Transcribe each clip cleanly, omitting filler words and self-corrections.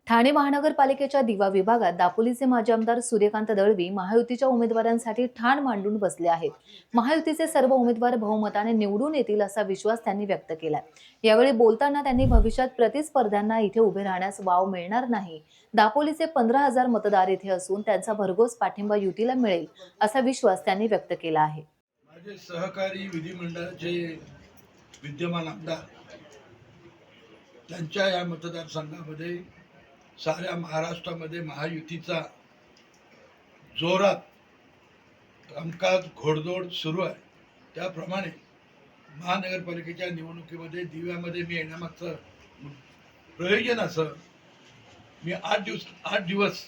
ठाणे महानगरपालिकेच्या दिवा विभागात दापोलीचे माजी आमदार सूर्यकांत दळवी महायुतीच्या उमेदवारांसाठी ठाण मांडून बसले आहेत। महायुतीचे सर्व उमेदवार बहुमताने निवडून येतील असा विश्वास त्यांनी व्यक्त केला। यावेळी बोलताना त्यांनी भविष्यात प्रतिस्पर्ध्यांना इथे उभे राहण्यास वाव मिळणार नाही। दापोलीचे 15,000 मतदार इथे असून त्यांचा भरघोस पाठिंबा युतीला मिळेल असा विश्वास त्यांनी व्यक्त केला आहे। माझे सहकारी विधिमंडळाचे विद्यमान आमदार त्यांच्या या मतदारसंघामध्ये साऱ्या महाराष्ट्रामध्ये महायुतीचा जोरात कामकाज घोडदौड सुरू आहे। त्याप्रमाणे महानगरपालिकेच्या निवडणुकीमध्ये दिव्यामध्ये मी येण्यामागचं प्रयोजन असं, मी 8 दिवस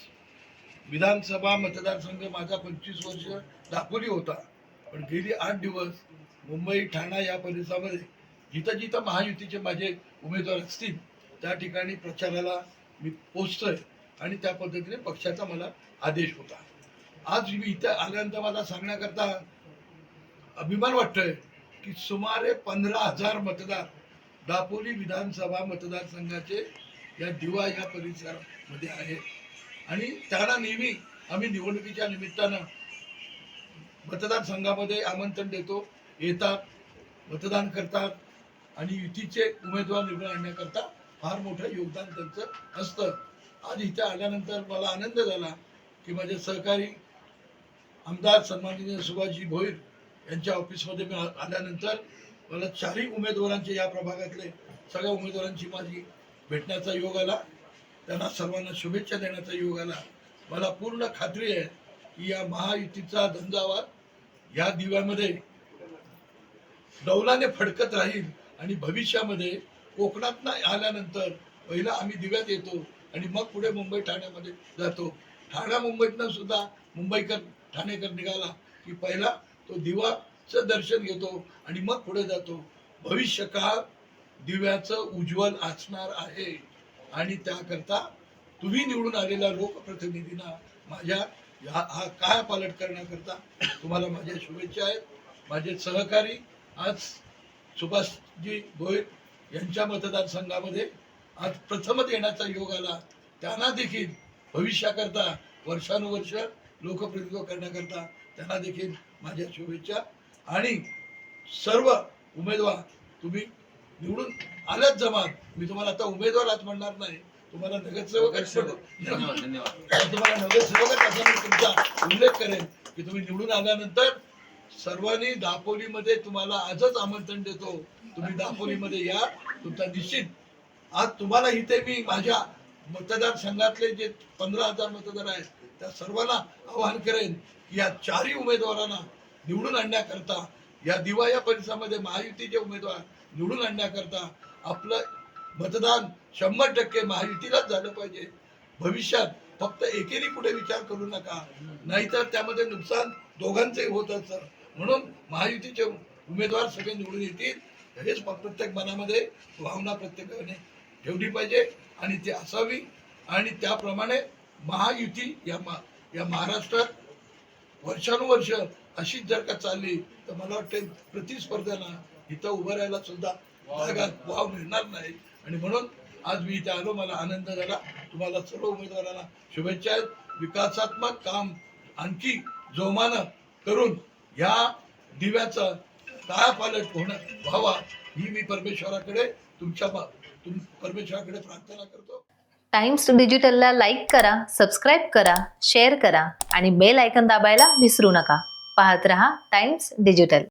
विधानसभा मतदारसंघ माझा 25 वर्ष दापोली होता, पण गेली 8 दिवस मुंबई ठाणा या परिसरामध्ये जिथं जिथं महायुतीचे माझे उमेदवार असतील त्या ठिकाणी प्रचाराला मी पोचतोय आणि त्या पद्धतीने पक्षाचा मला आदेश होता। आज मी इथं आल्यानंतर मला सांगण्याकरता अभिमान वाटतोय की सुमारे 15,000 मतदार दापोली विधानसभा मतदारसंघाचे या दिवा या परिसरामध्ये आहेत आणि त्यांना नेहमी आम्ही निवडणुकीच्या निमित्तानं मतदारसंघामध्ये आमंत्रण देतो, येतात, मतदान करतात आणि युतीचे उमेदवार निवडून आणण्याकरता फार मोठं योगदान त्यांचं असतं। आज इथे आल्यानंतर मला आनंद झाला की माझे सहकारी आमदार सन्माननीय सुभाषजी भोईर यांच्या ऑफिसमध्ये मी आल्यानंतर मला 4ही उमेदवारांचे, या प्रभागातले सगळ्या उमेदवारांची माझी भेटण्याचा योग आला, त्यांना सर्वांना शुभेच्छा देण्याचा योग आला। मला पूर्ण खात्री आहे की या महायुतीचा झंझावात या दिव्यामध्ये डौलाने फडकत राहील आणि भविष्यामध्ये कोकणात आल्यानंतर पहिला आम्ही दिव्यात येतो आणि मग पुढे मुंबई ठाण्यामध्ये जातो। ठाणा मुंबईतनं सुद्धा मुंबईकर ठाणेकर निघाला की पहिला तो दिवाचं दर्शन घेतो आणि मग पुढे जातो। भविष्य काळ दिव्याचं उज्ज्वल असणार आहे आणि त्याकरता तुम्ही निवडून आलेल्या लोकप्रतिनिधींना माझ्या हा कायापालट करण्याकरता तुम्हाला माझ्या शुभेच्छा आहेत। माझे सहकारी आज सुभाषजी भोईर यांच्या मतदारसंघामध्ये आज प्रथमच येण्याचा योग आला, त्यांना देखील भविष्याकरता वर्षानुवर्ष लोकप्रतिनिधित्व करण्याकरता त्यांना देखील माझ्या शुभेच्छा। आणि सर्व उमेदवार तुम्ही निवडून आल्याच जमात, मी तुम्हाला आता उमेदवार आज म्हणणार नाही, तुम्हाला नगरसेवक तुम्हाला नगरसेवक असा मी तुमचा उल्लेख करेन की तुम्ही निवडून आल्यानंतर सर्वांनी दापोलीमध्ये तुम्हाला आजच आमंत्रण देतो, तुम्ही दापोलीमध्ये या, तुमचा निश्चित। आज तुम्हाला इथे मी माझ्या मतदारसंघातले जे 15,000 मतदार आहेत त्या सर्वांना आवाहन करेन की या 4ही उमेदवारांना निवडून आणण्याकरता, या दिवा या परिसरामध्ये महायुतीचे उमेदवार निवडून आणण्याकरता आपलं मतदान 100% महायुतीलाच झालं पाहिजे। भविष्यात फक्त एकेरी पुढे विचार करू नका, नाहीतर त्यामध्ये नुकसान दोघांचंही होत असतं। म्हणून महायुतीचे उमेदवार सगळे निवडून येतील हेच प्रत्येक मनामध्ये भावना प्रत्येकाने ठेवली पाहिजे आणि ती असावी। आणि त्याप्रमाणे महायुती या महाराष्ट्रात वर्षानुवर्ष अशीच जर का चालली तर मला वाटते प्रतिस्पर्ध्यांना इथं उभं राहायला सुद्धा वाव मिळणार नाही। आणि म्हणून आज मी इथे आलो, मला आनंद झाला। तुम्हाला सर्व उमेदवारांना शुभेच्छा आहेत। विकासात्मक काम आणखी जोमानं करून या दिव्याचं कायापालट व्हावा ही मी परमेश्वराकडे परमेश्वराकडे प्रार्थना करतो। टाइम्स डिजिटलला लाईक करा, सबस्क्राईब करा, शेअर करा आणि बेल आयकॉन दाबायला विसरू नका। पाहत रहा टाइम्स डिजिटल।